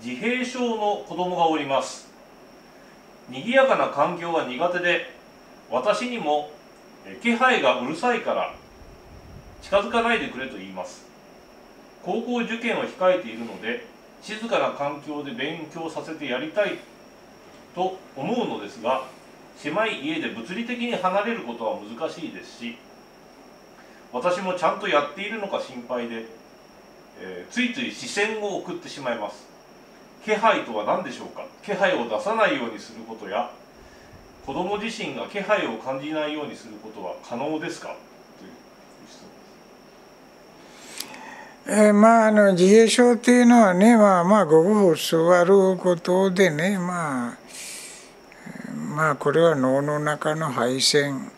自閉症の子供がおります。賑やかな環境は苦手で、私にも気配がうるさいから近づかないでくれと言います。高校受験を控えているので、静かな環境で勉強させてやりたいと思うのですが、狭い家で物理的に離れることは難しいですし、私もちゃんとやっているのか心配で、ついつい視線を送ってしまいます。気配とは何でしょうか。気配を出さないようにすることや、子ども自身が気配を感じないようにすることは可能ですかという質問です。自閉症っていうのはね、ごく座ることでね、これは脳の中の配線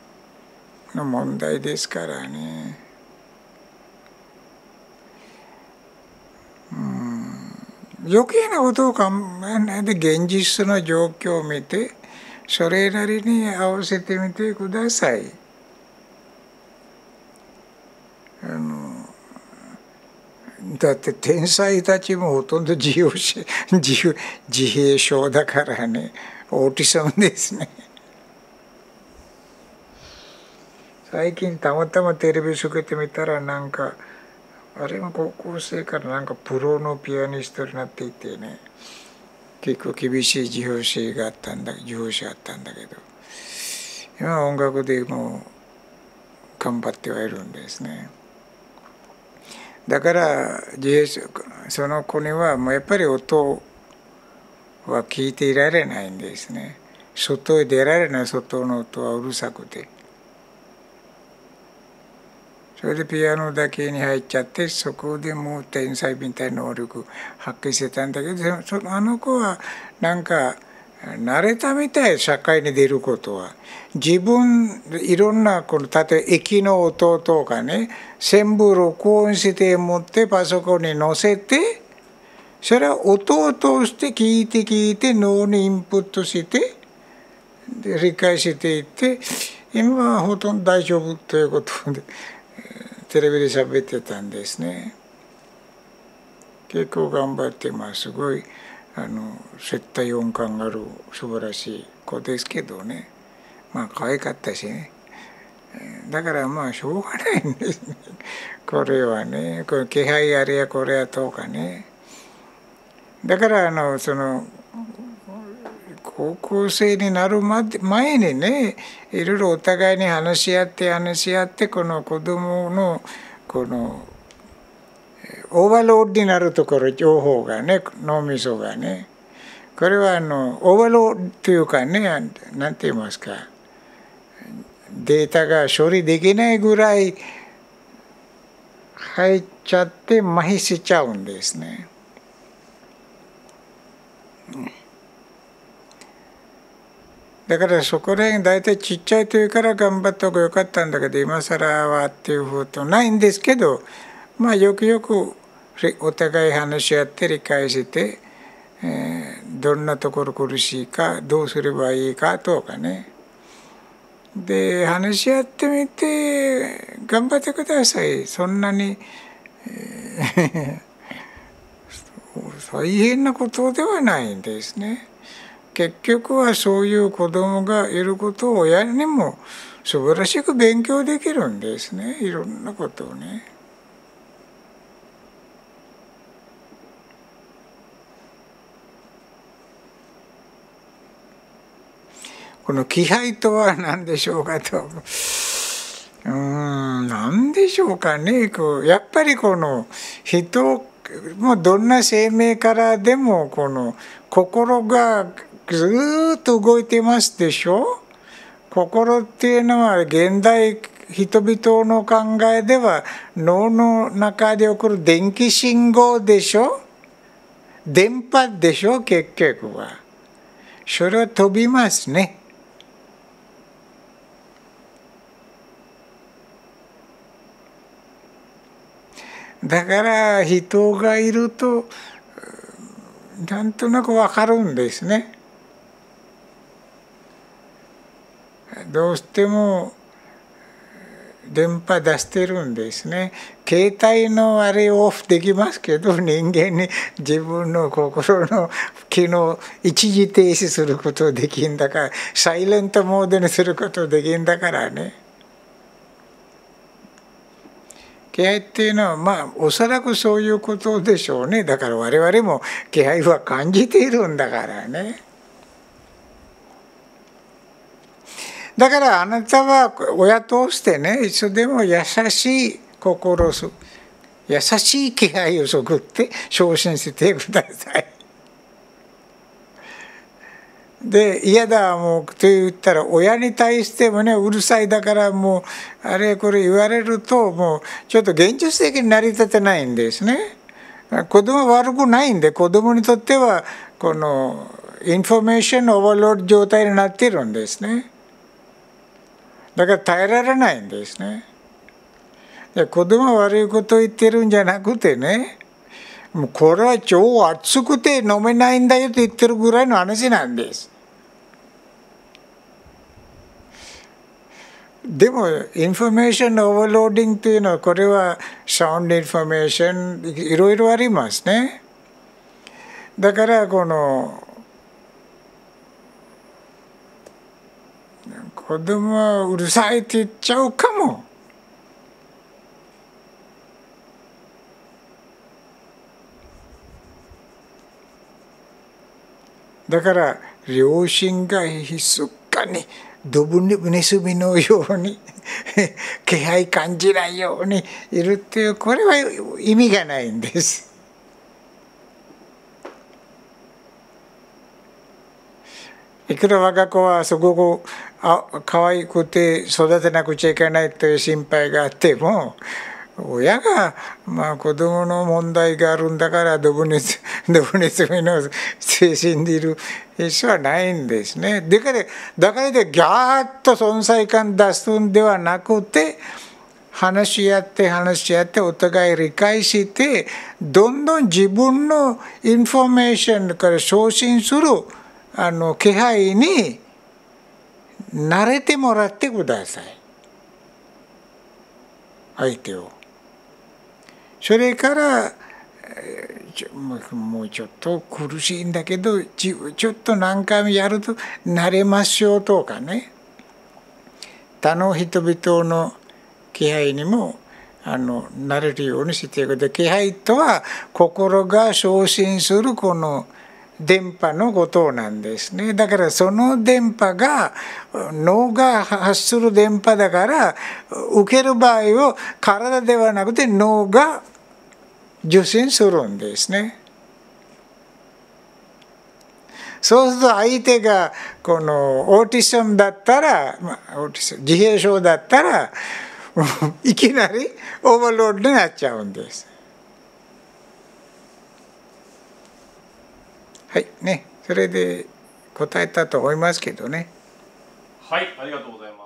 の問題ですからね。余計なことを考えないで現実の状況を見て、それなりに合わせてみてください。だって天才たちもほとんど自閉症だからね、オーティズムですね。最近たまたまテレビつけてみたら、あれも高校生からプロのピアニストになっていてね、結構厳しい自閉症があったんだけど、今は音楽でも頑張ってはいるんですね。だからその子にはもうやっぱり音は聞いていられないんですね。外へ出られない。外の音はうるさくて、それでピアノだけに入っちゃって、そこでもう天才みたいな能力発揮してたんだけど、あの子は慣れたみたい。社会に出ることは自分いろんな例えば駅の音とかね、全部録音して持ってパソコンに載せて、それは音を通して聞いて脳にインプットしてで理解していって、今はほとんど大丈夫ということでテレビで喋ってたんですね。結構頑張ってます。すごい接待音感がある素晴らしい子ですけどね、可愛かったしね。だからしょうがないんですね。これはね、これ気配あれやこれやとかね。だから高校生になる前にね、いろいろお互いに話し合ってこの子供のオーバーロードになるところ、情報がね、脳みそがね、これはオーバーロードというかね、なんて言いますか、データが処理できないぐらい入っちゃって麻痺しちゃうんですね。だからそこら辺大体ちっちゃい時から頑張った方がよかったんだけど、今更はっていうことないんですけど、よくよくお互い話し合って理解して、どんなところ苦しいか、どうすればいいかとかね、で話し合ってみて頑張ってください。そんなに、大変なことではないんですね。結局はそういう子供がいることを親にも素晴らしく勉強できるんですね。いろんなことをね。この気配とは何でしょうかと。何でしょうかね。やっぱり人もどんな生命からでも心がずっと動いてますでしょ。心っていうのは現代人々の考えでは脳の中で起こる電気信号でしょ。電波でしょ。結局はそれは飛びますね。だから人がいるとなんとなくわかるんですね。どうしても電波出してるんですね。携帯のあれをオフできますけど、人間に自分の心の機能一時停止することできんだから、サイレントモードにすることできんだからね。気配っていうのはまあおそらくそういうことでしょうね。だから我々も気配は感じているんだからね。だからあなたは親としてね、いつでも優しい心、優しい気配を作って昇進してください。で嫌だもうと言ったら親に対してもね、うるさいだからもうあれこれ言われるともうちょっと現実的に成り立てないんですね。子供は悪くないんで、子供にとってはこのインフォメーションオーバーロード状態になっているんですね。だから耐えられないんですね。で子供は悪いことを言ってるんじゃなくてね、もうこれは超熱くて飲めないんだよと言ってるぐらいの話なんです。でもインフォメーションオーバーローディングというのはこれはサウンドインフォメーションいろいろありますね。だからこの子供はうるさいって言っちゃうかも。だから両親が密かにドブネズミのように気配感じないようにいるっていう、これは意味がないんです。いくら我が子はすごく可愛くて育てなくちゃいけないという心配があっても、親がまあ子供の問題があるんだからドブネズミの精神でいる必要はないんですね。だからでギャーッと存在感出すんではなくて、話し合ってお互い理解して、どんどん自分のインフォメーションから昇進する気配に慣れてもらってください、相手を。それからもうちょっと苦しいんだけどちょっと何回もやると慣れますよとかね、他の人々の気配にも慣れるようにしていく。で気配とは心が昇進するこの電波のことなんですね。だからその電波が脳が発する電波だから、受ける場合を体ではなくて脳が受信するんですね。そうすると相手がこのオーティズムだったら、自閉症だったらいきなりオーバーロードになっちゃうんです。はいね、それで答えたと思いますけどね。はい、ありがとうございます。